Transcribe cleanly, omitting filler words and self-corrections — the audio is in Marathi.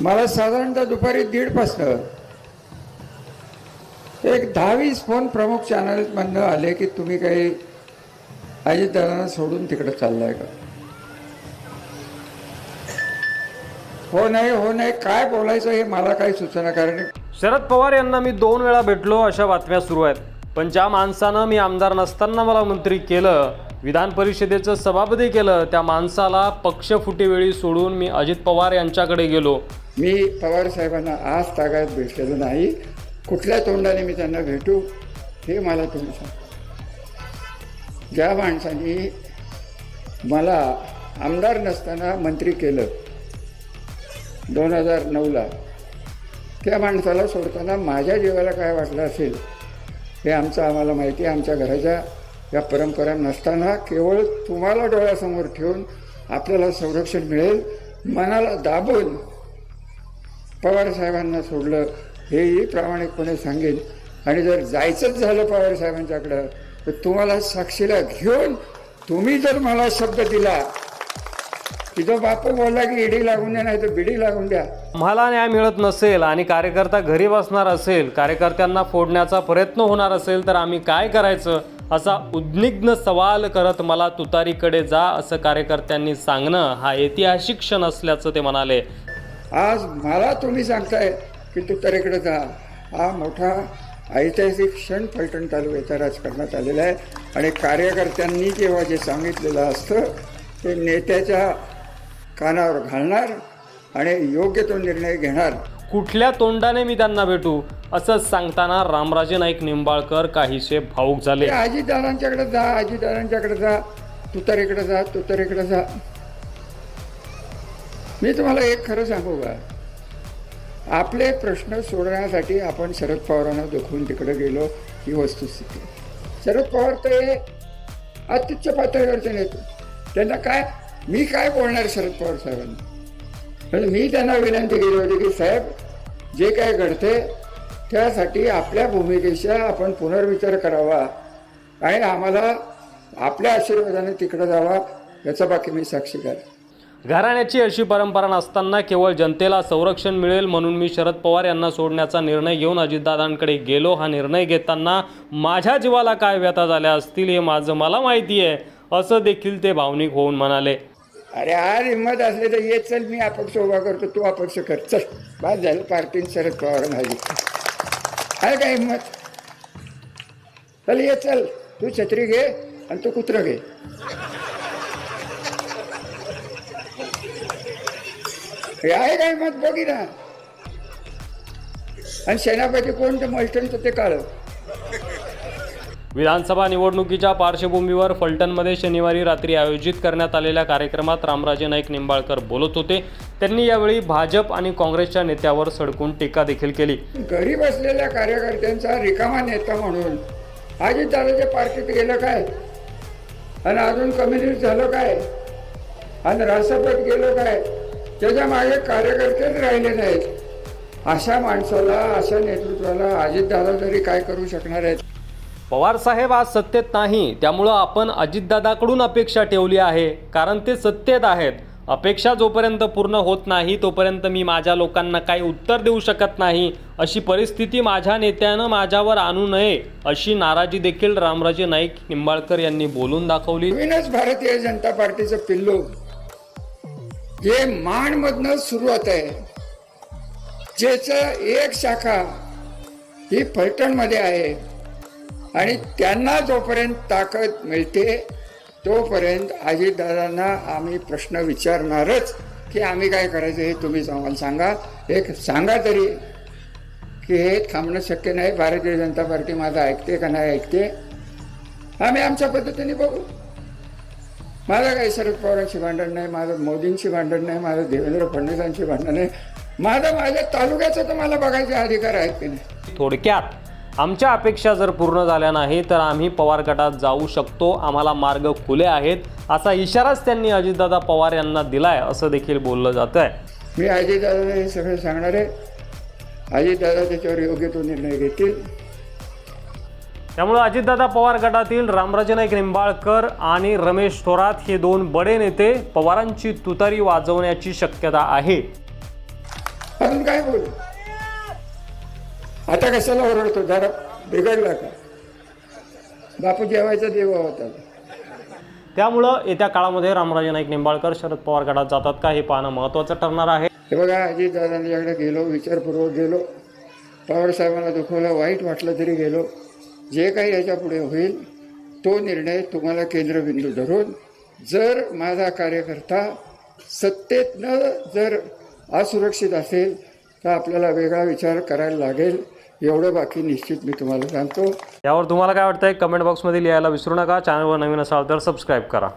मला साधारणतः दुपारी 1:30 वाजता एक 10-20 फोन प्रमुख चॅनलमधनं आले की तुम्ही काही अजितदादांना सोडून तिकडे चाललाय का? हो नाही काय बोलायचं हे मला काही सुचना. कारण शरद पवार यांना मी 2 वेळा भेटलो अशा बातम्या सुरू आहेत. पण ज्या माणसानं मी आमदार नसताना मला मंत्री केलं, विधान परिषदेचं सभापती केलं, त्या माणसाला पक्षफुटीवेळी सोडून मी अजित पवार यांच्याकडे गेलो. मी पवार साहेबांना आज तागायत भेटलेलं नाही. कुठल्या तोंडाने मी त्यांना भेटू हे मला तुम्ही सांगा. ज्या माणसाने मला आमदार नसताना मंत्री केलं 2009ला, त्या माणसाला सोडताना माझ्या जीवाला काय वाटलं असेल हे आम्हाला माहिती आहे. आमच्या घराच्या या परंपरा नसताना केवळ तुम्हाला डोळ्यासमोर ठेवून आपल्याला संरक्षण मिळेल मनाला दाबून पवार साहेबांना सोडलं हेही प्रामाणिकपणे सांगेन. आणि जर जायचंच झालं पवार साहेबांच्याकडं तर तुम्हाला साक्षीला घेऊन तुम्ही जर मला शब्द दिला की जो बापू बोलला की ईडी लागून द्या नाही तर बिडी लागून द्या, मला न्याय मिळत नसेल आणि कार्यकर्ता घरी बसणार असेल, कार्यकर्त्यांना फोडण्याचा प्रयत्न होणार असेल तर आम्ही काय करायचं असा उद्विग्न सवाल करत मला तुतारीकडे जा असं कार्यकर्त्यांनी सांगणं हा ऐतिहासिक क्षण असल्याचं ते म्हणाले. आज मला तुम्ही सांगताय की तुतारीकडे जा, हा मोठा ऐतिहासिक क्षण फलटण तालुक्याच्या राजकारणात आलेला आहे. आणि कार्यकर्त्यांनी जेव्हा जे सांगितलेलं असतं ते नेत्याच्या कानावर घालणार आणि योग्य तो निर्णय घेणार. कुठल्या तोंडाने मी त्यांना भेटू असं सांगताना रामराजे नाईक निंबाळकर काहीसे भावुक झाले. अजितदादांच्याकडे जा, अजितदादांच्याकडे जा, तुतारीकडे जा, तुतारीकडे जा. मी तुम्हाला एक खरं सांगू का, आपले प्रश्न सोडवण्यासाठी आपण शरद पवारांना दुखवून तिकडे गेलो ही वस्तुस्थिती. शरद पवार ते अत्युच्च पातळीवरचे नेते, त्यांना काय मी काय बोलणार शरद पवार साहेबांना. म्हणजे मी त्यांना विनंती केली होती की साहेब जे काय घडते त्यासाठी आपल्या भूमिकेचा आपण पुनर्विचार करावा आणि आम्हाला आपल्या आशीर्वादाने तिकडे जावा याचा बाकी मी साक्षीदार. घराण्याची अशी परंपरा नसताना केवळ जनतेला संरक्षण मिळेल म्हणून मी शरद पवार यांना सोडण्याचा निर्णय घेऊन अजितदादांकडे गेलो. हा निर्णय घेताना माझ्या जीवाला काय व्यथा झाल्या असतील हे माझं मला माहिती आहे असं देखील ते भावनिक होऊन म्हणाले. अरे आज हिंमत असले तर ये चल, मी अपक्ष उभा करतो, तू अपक्ष कर, चल बाद झालं. पार्टीने शरद पवार झाली आहे का हिंमत? चल ये चल, तू छत्री घे आणि तू कुत्रं घे. आहे का हिंमत बघी ना. आणि सेनापती कोण तर मल्टनचं ते काळ. विधानसभा निवडणुकीच्या पार्श्वभूमीवर फलटणमध्ये शनिवारी रात्री आयोजित करण्यात आलेल्या कार्यक्रमात रामराजे नाईक निंबाळकर बोलत होते. त्यांनी यावेळी भाजप आणि काँग्रेसच्या नेत्यावर सडकून टीका देखील केली. घरी बसलेल्या कार्यकर्त्यांचा रिकामा नेता म्हणून अजितदादाच्या पार्टीत गेलं काय आणि अजून कम्युनिस्ट झालं काय आणि राष्ट्रपत गेलं काय, त्याच्या मागे कार्यकर्तेच राहिले नाहीत. अशा माणसाला, अशा नेतृत्वाला अजितदादा तरी काय करू शकणार आहेत? पवार साहेब आज सत्तेत नाही, त्यामुळं आपण अजितदादाकडून अपेक्षा ठेवली आहे कारण ते सत्तेत आहेत. अपेक्षा जोपर्यंत पूर्ण होत नाही तोपर्यंत मी माझ्या लोकांना काही उत्तर देऊ शकत नाही. अशी परिस्थिती माझ्या नेत्यानं माझ्यावर आणू नये अशी नाराजी देखील रामराजे नाईक निंबाळकर यांनी बोलून दाखवली. नवीनच भारतीय जनता पार्टीचं पिल्लू जे माणमधनं सुरू होत आहे, ज्याचं एक शाखा ही फलटणमध्ये आहे आणि त्यांना जोपर्यंत ताकद मिळते तोपर्यंत अजितदादांना आम्ही प्रश्न विचारणारच की आम्ही काय करायचं हे तुम्हीच आम्हाला सांगा. एक सांगा तरी की हे थांबणं शक्य नाही. भारतीय जनता पार्टी माझं ऐकते का नाही ऐकते आम्ही आमच्या पद्धतीने बघू. माझं काही शरद पवारांशी भांडण नाही, माझं मोदींशी भांडण नाही, माझं देवेंद्र फडणवीसांशी भांडण नाही, माझ्या तालुक्याचं तर मला बघायचे अधिकार आहेत की नाही. थोडक्यात आमच्या अपेक्षा जर पूर्ण झाल्या नाही तर आम्ही पवार गटात जाऊ शकतो, आम्हाला मार्ग खुले आहेत असा इशाराच त्यांनी अजितदादा पवार यांना दिलाय असं देखील बोललं जात आहे. मी अजितदादाला हे सगळं सांगणार आहे. अजितदादा त्याच्यावर योग्य तो निर्णय घेतील. त्यामुळे अजितदादा पवार गटातील रामराजे नाईक निंबाळकर आणि रमेश थोरात हे 2 बडे नेते पवारांची तुतारी वाजवण्याची शक्यता आहे. अजून काय बोलू? आता कशाला ओरडतो? जरा बिघडला का? बापू जेवायचा देवा होता. त्यामुळं येत्या काळामध्ये रामराजे नाईक निंबाळकर शरद पवार गटात जातात का हे पाहणं महत्त्वाचं ठरणार आहे. हे बघा, अजितदादांच्याकडे गेलो, विचारपूर्वक गेलो, पवारसाहेबांना दुखवलं, वाईट वाटलं तरी गेलो. जे काही याच्या पुढे होईल तो निर्णय तुम्हाला केंद्रबिंदू धरून, जर माझा कार्यकर्ता सत्तेतनं जर असुरक्षित असेल तर आपल्याला वेगळा विचार करायला लागेल. एवढं बाकी निश्चित मी तुम्हाला सांगतो. यावर तुम्हाला काय वाटतंय कमेंट बॉक्समध्ये लिहायला विसरू नका. चॅनलवर नवीन असाल तर सबस्क्राईब करा.